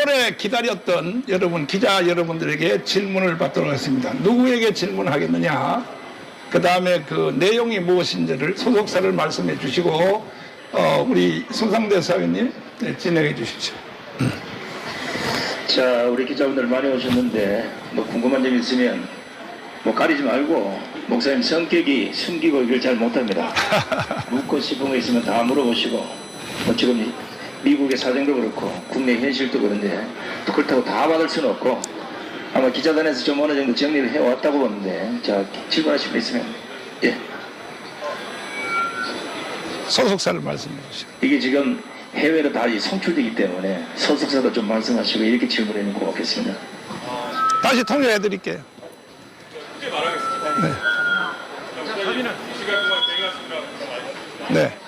오래 기다렸던 여러분, 기자 여러분들에게 질문을 받도록 하겠습니다. 누구에게 질문하겠느냐? 그 다음에 그 내용이 무엇인지를 소속사를 말씀해 주시고, 우리 손상대 사회님 진행해 주십시오. 자, 우리 기자분들 많이 오셨는데, 뭐 궁금한 점 있으면 뭐 가리지 말고, 목사님 성격이 숨기고 이걸 잘 못합니다. 묻고 싶은 거 있으면 다 물어보시고, 뭐 지금 미국의 사정도 그렇고 국내 현실도 그런데 또 그렇다고 다 받을 수는 없고 아마 기자단에서 좀 어느 정도 정리를 해왔다고 보는데, 자, 질문하실 거 있으면. 예. 소속사를 말씀해 주시오. 이게 지금 해외로 다 송출되기 때문에 소속사도 좀 말씀하시고 이렇게 질문해 주면 고맙겠습니다. 다시 통역해 드릴게요. 크게 말하겠습니다. 네. 사진은 2시간 동안 대행하시느라 네.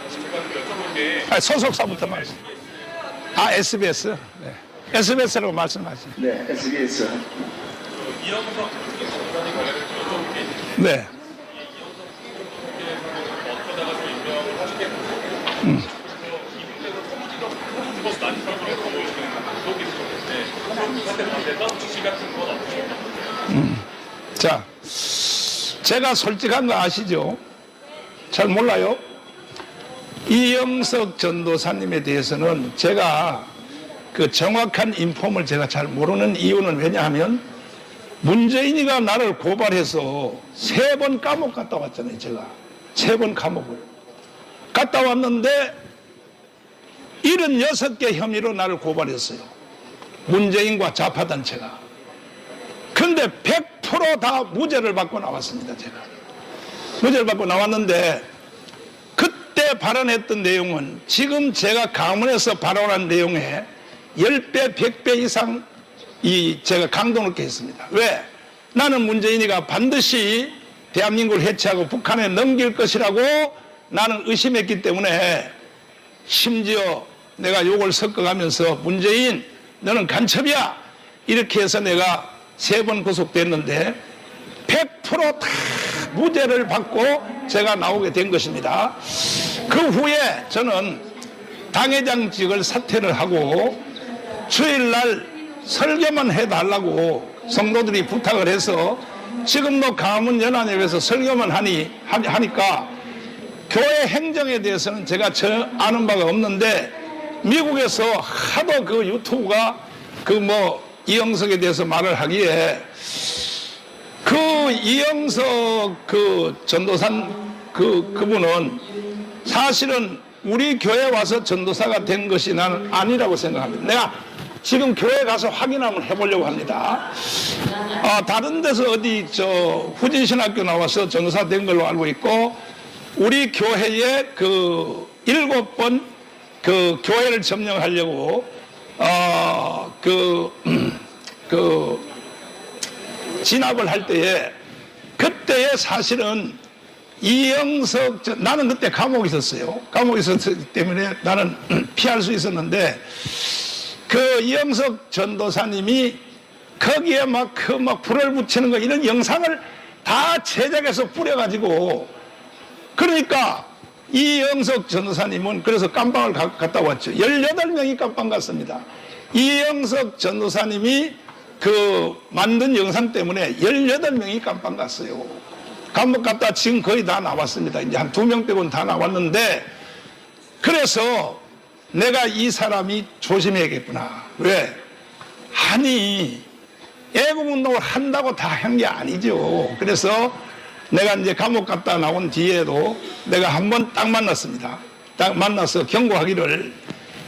여쭤볼 게 소속사부터 말씀. SBS. 네. SBS라고 말씀하시죠. 네, SBS. 이영석 전단이 관련해서 여쭤볼 게 있는데 네. 어쩌다가 좀 임명을 하시게 됐고 이분께서 소문지도 죽어서 난사람을 거부시키는 그런 게 있었는데 그한테 반대가 지시 같은 건 없으십니까? 자, 제가 솔직한 거 아시죠? 잘 몰라요? 이영석 전도사님에 대해서는 제가 그 정확한 인폼을 제가 잘 모르는 이유는 왜냐하면 문재인이가 나를 고발해서 3번 감옥 갔다 왔잖아요. 제가 3번 감옥을 갔다 왔는데 76개 혐의로 나를 고발했어요. 문재인과 좌파단체가. 근데 100% 다 무죄를 받고 나왔습니다. 제가 무죄를 받고 나왔는데 그때 발언했던 내용은 지금 제가 강원에서 발언한 내용에 10배, 100배 이상 제가 강도 높게 했습니다. 왜? 나는 문재인이가 반드시 대한민국을 해체하고 북한에 넘길 것이라고 나는 의심했기 때문에 심지어 내가 욕을 섞어가면서 문재인 너는 간첩이야 이렇게 해서 내가 3번 구속됐는데 100% 다 무죄를 받고 제가 나오게 된 것입니다. 그 후에 저는 당회장직을 사퇴를 하고 주일날 설교만 해달라고 성도들이 부탁을 해서 지금도 강원연합회에서 설교만 하니까 교회 행정에 대해서는 제가 아는 바가 없는데 미국에서 하도 그 유튜브가 이영석에 대해서 말을 하기에 그 이영석 전도산 그분은 사실은 우리 교회 와서 전도사가 된 것이 나는 아니라고 생각합니다. 내가 지금 교회 가서 확인 한번 해보려고 합니다. 다른 데서 어디 후진신학교 나와서 전도사 된 걸로 알고 있고 우리 교회에 7번 교회를 점령하려고 진압을 할 때에 그때에 사실은 이영석 나는 그때 감옥에 있었어요. 감옥에 있었기 때문에 나는 피할 수 있었는데 그 이영석 전도사님이 거기에 막 불을 붙이는 거 이런 영상을 다 제작해서 뿌려가지고 그러니까 이영석 전도사님은 그래서 깜빵을 갔다 왔죠. 18명이 깜빵 갔습니다. 이영석 전도사님이 만든 영상 때문에 18명이 깜빵 갔어요. 감옥 갔다 지금 거의 다 나왔습니다. 이제 한 2명 빼고는 다 나왔는데 그래서 내가 이 사람이 조심해야겠구나. 왜? 아니 애국운동을 한다고 다 한 게 아니죠. 그래서 내가 이제 감옥 갔다 나온 뒤에도 내가 한 번 딱 만났습니다. 딱 만나서 경고하기를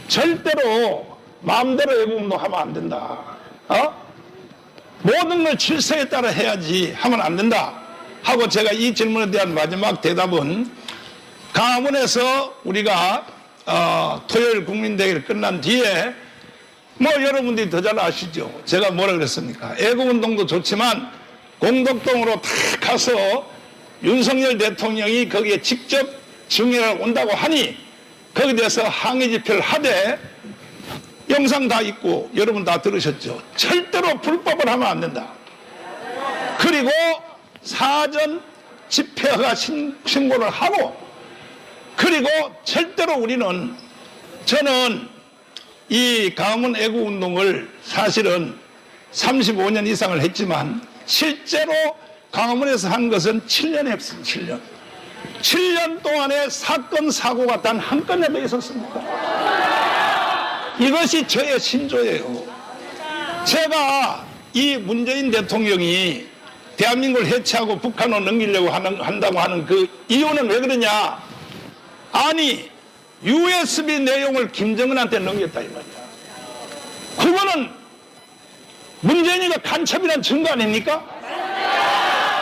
절대로 마음대로 애국운동 하면 안 된다. 모든 걸 질서에 따라 해야지 하면 안 된다 하고 제가 이 질문에 대한 마지막 대답은 강화문에서 우리가 토요일 국민대회를 끝난 뒤에 여러분들이 더 잘 아시죠. 제가 뭐라 그랬습니까? 애국운동도 좋지만 공덕동으로 탁 가서 윤석열 대통령이 거기에 직접 증언을 온다고 하니 거기에 대해서 항의 집회를 하되 영상 다 있고 여러분 다 들으셨죠. 절대로 불법을 하면 안 된다. 그리고 사전 집회가 신고를 하고 그리고 절대로 저는 이 강화문 애국운동을 사실은 35년 이상을 했지만 실제로 강화문에서 한 것은 7년에 했습니다. 7년. 7년 동안에 사건, 사고가 단 한 건에도 있었습니까? 이것이 저의 신조예요. 제가 이 문재인 대통령이 대한민국을 해체하고 북한으로 넘기려고 한다고 하는 그 이유는 왜 그러냐? 아니, USB 내용을 김정은한테 넘겼다 이 말이야. 그거는 문재인이가 간첩이라는 증거 아닙니까?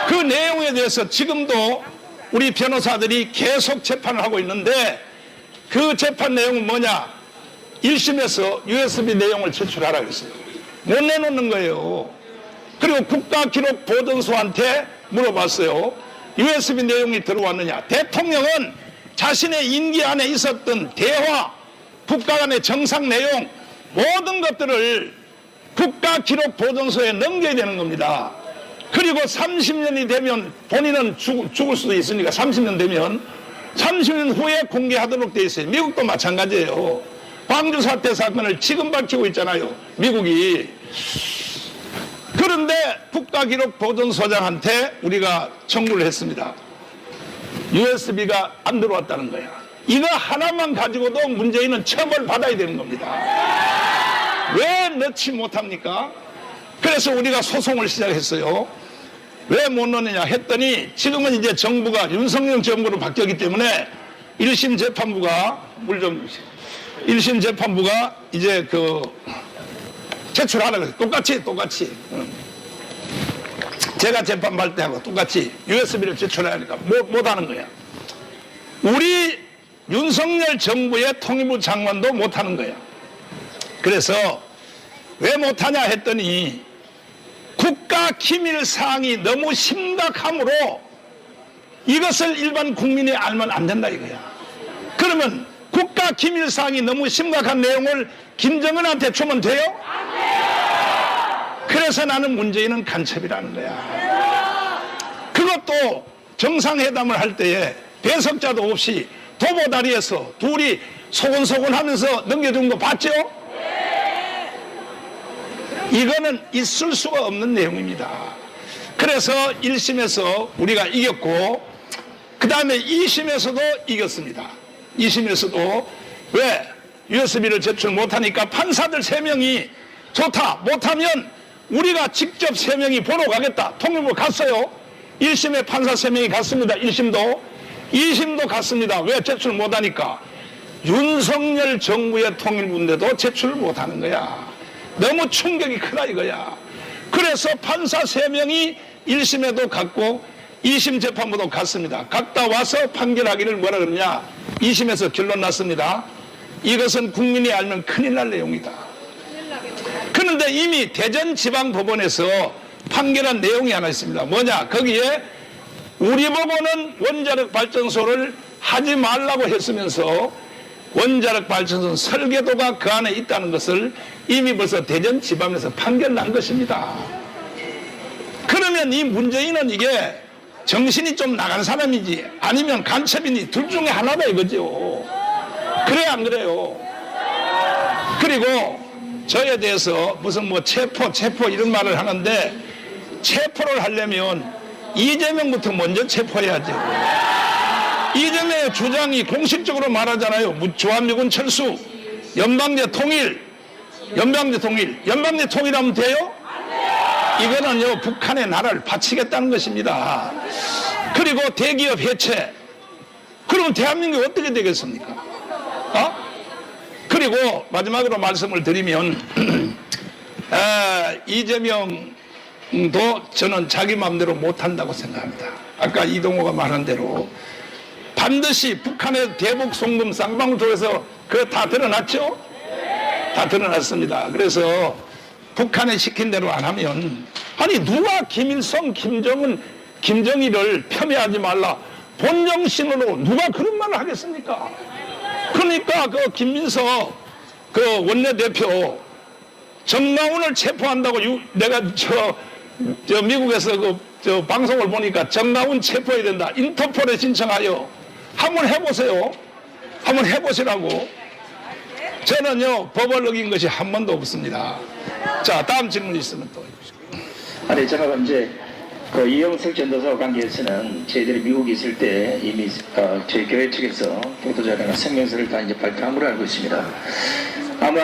그 내용에 대해서 지금도 우리 변호사들이 계속 재판을 하고 있는데 그 재판 내용은 뭐냐? 1심에서 USB 내용을 제출하라고 했어요. 못 내놓는 거예요. 그리고 국가기록보존소한테 물어봤어요. USB 내용이 들어왔느냐? 대통령은 자신의 임기 안에 있었던 대화, 국가 간의 정상 내용 모든 것들을 국가기록보존소에 넘겨야 되는 겁니다. 그리고 30년이 되면 본인은 죽을 수도 있으니까 30년 되면 30년 후에 공개하도록 돼 있어요. 미국도 마찬가지예요. 광주 사태 사건을 지금 밝히고 있잖아요. 미국이. 그런데 국가기록보존소장한테 우리가 청구를 했습니다. USB가 안 들어왔다는 거야. 이거 하나만 가지고도 문재인은 처벌받아야 되는 겁니다. 왜 넣지 못합니까? 그래서 우리가 소송을 시작했어요. 왜 못 넣느냐 했더니 지금은 이제 정부가 윤석열 정부로 바뀌었기 때문에 1심 재판부가 이제 그 제출하라고 해서 똑같이 제가 재판할 때 하고 똑같이 USB를 제출해야 하니까 못 하는 거야. 우리 윤석열 정부의 통일부 장관도 못 하는 거야. 그래서 왜 못하냐 했더니 국가 기밀 사항이 너무 심각하므로 이것을 일반 국민이 알면 안 된다 이거야. 그러면 국가 기밀 사항이 너무 심각한 내용을 김정은한테 주면 돼요? 그래서 나는 문재인은 간첩이라는 거야. 그것도 정상회담을 할 때에 배석자도 없이 도보다리에서 둘이 소곤소곤 하면서 넘겨준 거 봤죠? 이거는 있을 수가 없는 내용입니다. 그래서 1심에서 우리가 이겼고 그 다음에 2심에서도 이겼습니다. 2심에서도 왜? USB를 제출 못하니까 판사들 3명이 좋다 못하면 우리가 직접 3명이 보러 가겠다. 통일부 갔어요. 1심에 판사 3명이 갔습니다. 1심도 2심도 갔습니다. 왜 제출 못하니까 윤석열 정부의 통일부인데도 제출을 못하는 거야. 너무 충격이 크다 이거야. 그래서 판사 3명이 1심에도 갔고 2심 재판부도 갔습니다. 갔다 와서 판결하기를 뭐라 그러냐. 2심에서 결론 났습니다. 이것은 국민이 알면 큰일 날 내용이다. 그런데 이미 대전지방법원에서 판결한 내용이 하나 있습니다. 뭐냐? 거기에 우리 보고는 원자력 발전소를 하지 말라고 했으면서 원자력 발전소 설계도가 그 안에 있다는 것을 이미 벌써 대전지방에서 판결 난 것입니다. 그러면 이 문재인은 이게 정신이 좀 나간 사람이지 아니면 간첩이니 둘 중에 하나다 이거죠. 그래 안 그래요? 그리고 저에 대해서 무슨 뭐 체포 이런 말을 하는데 체포를 하려면 이재명부터 먼저 체포해야죠. 이재명의 주장이 공식적으로 말하잖아요. 주한미군 철수, 연방제 통일, 연방제 통일하면 돼요? 이거는요 북한의 나라를 바치겠다는 것입니다. 그리고 대기업 해체. 그러면 대한민국이 어떻게 되겠습니까? 그리고 마지막으로 말씀을 드리면 이재명도 저는 자기 마음대로 못한다고 생각합니다. 아까 이동호가 말한 대로 반드시 북한의 대북 송금 쌍방울 통해서 그거 다 드러났죠? 다 드러났습니다. 그래서 북한에 시킨 대로 안 하면 아니 누가 김일성, 김정은, 김정일을 폄훼하지 말라 본정신으로 누가 그런 말을 하겠습니까? 그러니까 그 김민석 그 원내대표 정나훈을 체포한다고 내가 저 미국에서 저 방송을 보니까 정나훈 체포해야 된다. 인터폴에 신청하여 한번 해보세요. 한번 해보시라고. 저는요, 법을 어긴 것이 한 번도 없습니다. 자, 다음 질문 있으면 또 해주시고. 아니, 제가 이제 그 이영석 전도사와 관계해서는 저희들이 미국에 있을 때 이미 저희 교회 측에서 보도자료나 성명서를 다 이제 발표한 걸로 알고 있습니다. 아마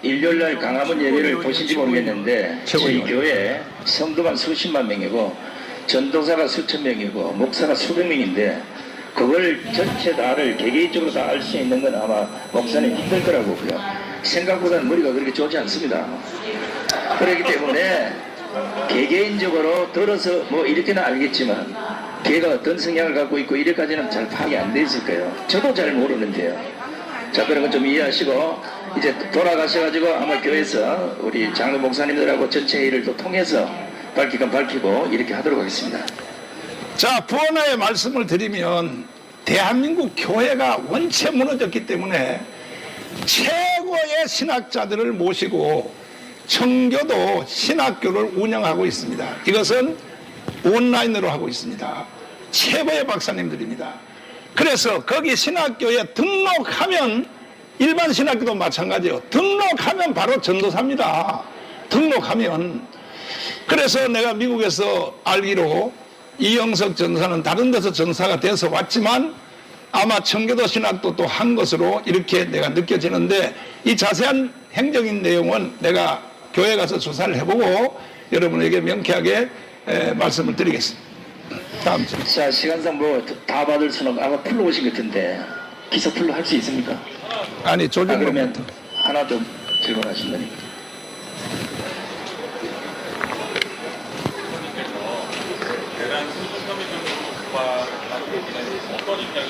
일요일날 강화문 예배를 보신지 모르겠는데 저희 교회 성도만 수십만 명이고 전도사가 수천 명이고 목사가 수백 명인데 그걸 전체 다를 개개인적으로 다 알 수 있는 건 아마 목사님 힘들 거라고 보고요. 생각보다는 머리가 그렇게 좋지 않습니다. 그렇기 때문에 개개인적으로 들어서 뭐 이렇게는 알겠지만 걔가 어떤 성향을 갖고 있고 이래까지는 잘 파악이 안 돼 있을 거예요. 저도 잘 모르는데요. 자, 그런 건 좀 이해하시고 이제 돌아가셔가지고 아마 교회에서 우리 장로 목사님들하고 전체 회의를 또 통해서 밝힐 건 밝히고 이렇게 하도록 하겠습니다. 자, 부원하의 말씀을 드리면 대한민국 교회가 원체 무너졌기 때문에 최고의 신학자들을 모시고 청교도 신학교를 운영하고 있습니다. 이것은 온라인으로 하고 있습니다. 최고의 박사님들입니다. 그래서 거기 신학교에 등록하면 일반 신학교도 마찬가지예요. 등록하면 바로 전도사입니다. 등록하면. 그래서 내가 미국에서 알기로 이영석 전사는 다른 데서 전사가 돼서 왔지만 아마 청교도 신학도 또 한 것으로 이렇게 내가 느껴지는데 이 자세한 행정인 내용은 내가 교회 가서 조사를 해보고 여러분에게 명쾌하게 말씀을 드리겠습니다. 다음 질문. 자, 시간상 뭐 다 받을 수는 아마 풀로 오신 것 같은데 기사 풀로 할 수 있습니까? 아니 조정으로 그러면 하나 좀 질문하신다니. 대란 수준 혐의 등으로 고발한 어떤 입장을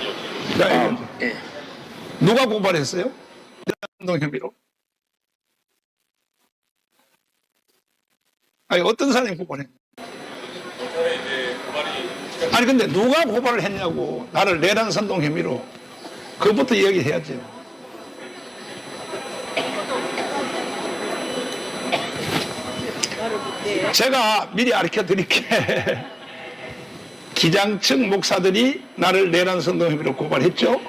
지금 자, 예. 누가 고발했어요? 운동 혐의로? 아니 어떤 사람이 고발했냐? 검찰에 이제 고발이 아니 근데 누가 고발을 했냐고. 나를 내란 선동 혐의로. 그것부터 이야기해야죠. 제가 미리 가르쳐 드릴게. 기장 측 목사들이 나를 내란 선동 혐의로 고발했죠.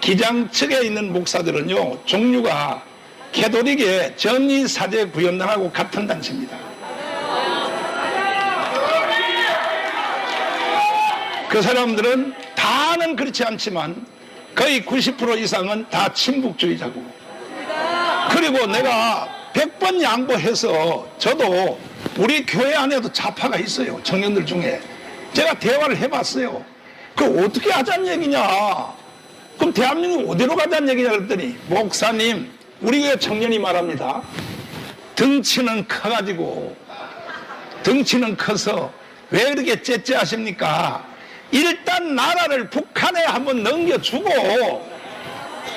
기장 측에 있는 목사들은요, 종류가 캐톨릭의 전의사제구현단하고 같은 단체입니다. 그 사람들은 다는 그렇지 않지만 거의 90% 이상은 다 친북주의자고. 그리고 내가 100번 양보해서 저도 우리 교회 안에도 좌파가 있어요. 청년들 중에. 제가 대화를 해봤어요. 그 어떻게 하자는 얘기냐. 그럼 대한민국 어디로 가자는 얘기냐 그랬더니 목사님, 우리 교회 청년이 말합니다. 덩치는 커가지고 덩치는 커서 왜 그렇게 째째하십니까? 일단 나라를 북한에 한번 넘겨주고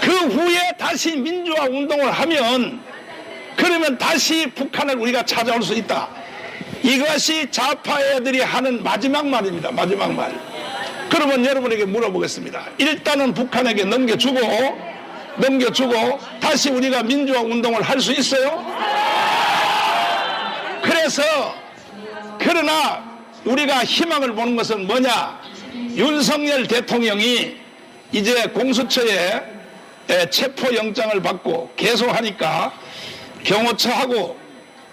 그 후에 다시 민주화 운동을 하면 그러면 다시 북한을 우리가 찾아올 수 있다. 이것이 좌파 애들이 하는 마지막 말입니다. 마지막 말. 그러면 여러분에게 물어보겠습니다. 일단은 북한에게 넘겨주고 다시 우리가 민주화 운동을 할 수 있어요? 그래서 그러나 우리가 희망을 보는 것은 뭐냐? 윤석열 대통령이 이제 공수처에 체포영장을 받고 계속하니까 경호처하고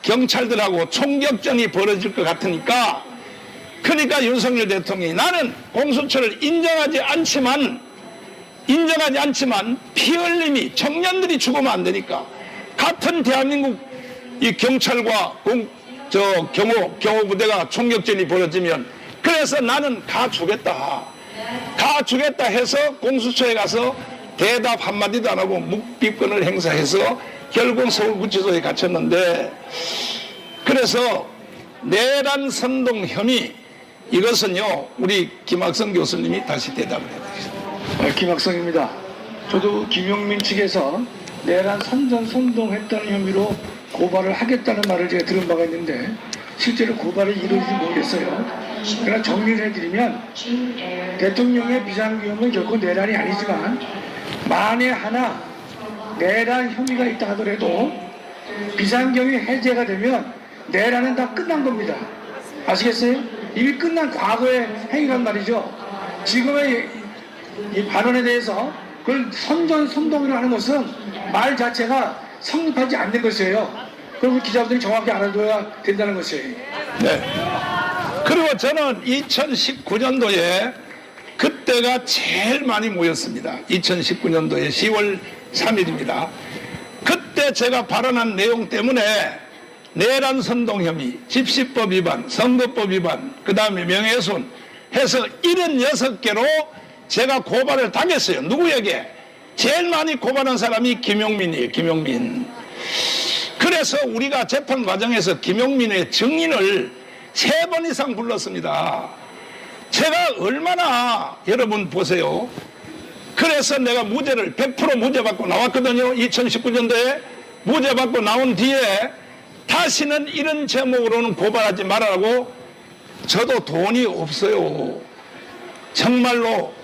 경찰들하고 총격전이 벌어질 것 같으니까 그러니까 윤석열 대통령이 나는 공수처를 인정하지 않지만 피 흘림이 청년들이 죽으면 안 되니까 같은 대한민국 이 경찰과 경호부대가 총격전이 벌어지면 그래서 나는 가주겠다 해서 공수처에 가서 대답 한마디도 안 하고 묵비권을 행사해서 결국 서울구치소에 갇혔는데 그래서 내란 선동 혐의 이것은요 우리 김학성 교수님이 다시 대답을 해주십시오. 김학성입니다. 저도 김용민 측에서 내란 선동했다는 혐의로 고발을 하겠다는 말을 제가 들은 바가 있는데 실제로 고발이 이루어질지 모르겠어요. 그러나 정리를 해드리면 대통령의 비상계엄은 결코 내란이 아니지만 만에 하나 내란 혐의가 있다 하더라도 비상계엄이 해제가 되면 내란은 다 끝난 겁니다. 아시겠어요? 이미 끝난 과거의 행위란 말이죠. 지금의 이 발언에 대해서 그걸 선전선동이라고 하는 것은 말 자체가 성립하지 않는 것이에요. 그걸 기자분들이 정확히 알아둬야 된다는 것이에요. 네. 그리고 저는 2019년도에 그때가 제일 많이 모였습니다. 2019년도에 10월 3일입니다. 그때 제가 발언한 내용 때문에 내란 선동 혐의, 집시법 위반, 선거법 위반, 그 다음에 명예훼손 해서 76개로 제가 고발을 당했어요. 누구에게? 제일 많이 고발한 사람이 김용민이에요. 김용민. 그래서 우리가 재판 과정에서 김용민의 증인을 3번 이상 불렀습니다. 제가 얼마나, 여러분 보세요. 그래서 내가 무죄를 100% 무죄 받고 나왔거든요. 2019년도에 무죄 받고 나온 뒤에 다시는 이런 제목으로는 고발하지 말아라고. 저도 돈이 없어요. 정말로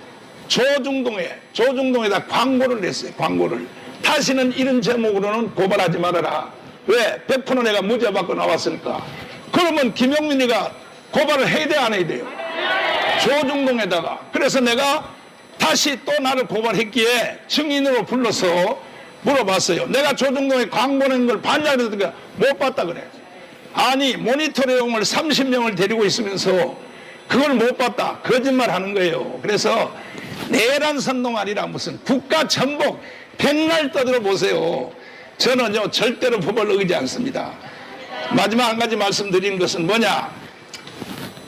조중동에다 광고를 냈어요. 광고를. 다시는 이런 제목으로는 고발하지 말아라. 왜? 100% 내가 무죄 받고 나왔으니까. 그러면 김용민이가 고발을 해야 돼, 안 해야 돼요? 조중동에다가. 그래서 내가 다시 또 나를 고발했기에 증인으로 불러서 물어봤어요. 내가 조중동에 광고 낸 걸 반장이니까 못 봤다 그래. 아니, 모니터 내용을 30명을 데리고 있으면서 그걸 못 봤다. 거짓말 하는 거예요. 그래서 내란 선동 아니라 무슨 국가 전복 백날 떠들어 보세요. 저는요, 절대로 법을 어기지 않습니다. 마지막 한 가지 말씀드리는 것은 뭐냐.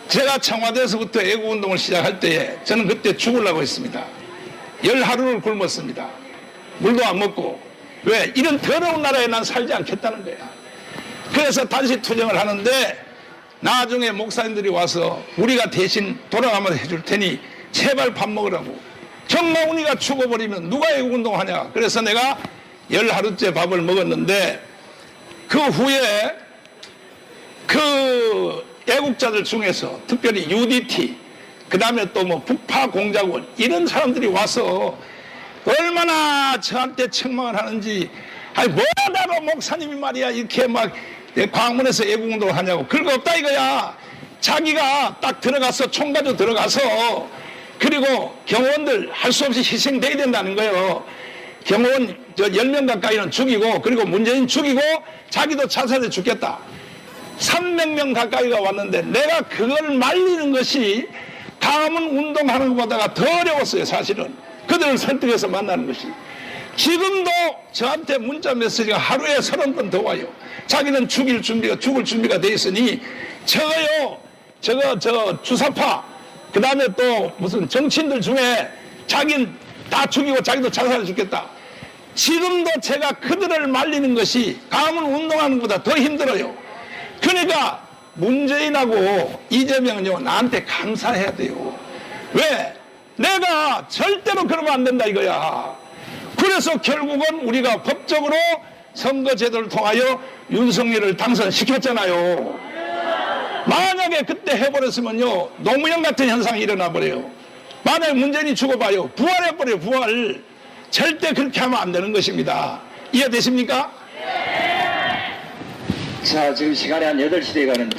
제가 청와대에서부터 애국운동을 시작할 때에 저는 그때 죽으려고 했습니다. 10하루를 굶었습니다. 물도 안 먹고. 왜? 이런 더러운 나라에 난 살지 않겠다는 거야. 그래서 다시 투쟁을 하는데 나중에 목사님들이 와서 우리가 대신 돌아가면서 해줄 테니 제발 밥 먹으라고. 정말 우리가 죽어버리면 누가 애국운동 하냐. 그래서 내가 10하루째 밥을 먹었는데 그 후에 그 애국자들 중에서 특별히 UDT, 그 다음에 또 뭐 북파공작원 이런 사람들이 와서 얼마나 저한테 책망을 하는지. 아니 뭐라고 목사님이 말이야 이렇게 막 광문에서 애국운동을 하냐고. 그럴 거 없다 이거야. 자기가 딱 들어가서 총 가지고 들어가서 그리고 경호원들 할 수 없이 희생돼야 된다는 거예요. 경호원 10명 가까이는 죽이고 그리고 문재인 죽이고 자기도 자살해 죽겠다. 300명 가까이가 왔는데 내가 그걸 말리는 것이 강화문 운동하는 것보다가 더 어려웠어요. 사실은 그들을 설득해서 만나는 것이. 지금도 저한테 문자 메시지가 하루에 30번 더 와요. 자기는 죽을 준비가 돼 있으니 저거요, 저 주사파, 그 다음에 또 무슨 정치인들 중에 자기는 다 죽이고 자기도 자살해 죽겠다. 지금도 제가 그들을 말리는 것이 강화문 운동하는 것보다 더 힘들어요. 그러니까 문재인하고 이재명은요, 나한테 감사해야 돼요. 왜? 내가 절대로 그러면 안 된다 이거야. 그래서 결국은 우리가 법적으로 선거제도를 통하여 윤석열을 당선시켰잖아요. 만약에 그때 해버렸으면요, 노무현 같은 현상이 일어나 버려요. 만약에 문재인이 죽어봐요. 부활해버려요, 부활. 절대 그렇게 하면 안 되는 것입니다. 이해되십니까? 자, 지금 시간이 한 8시 돼 가는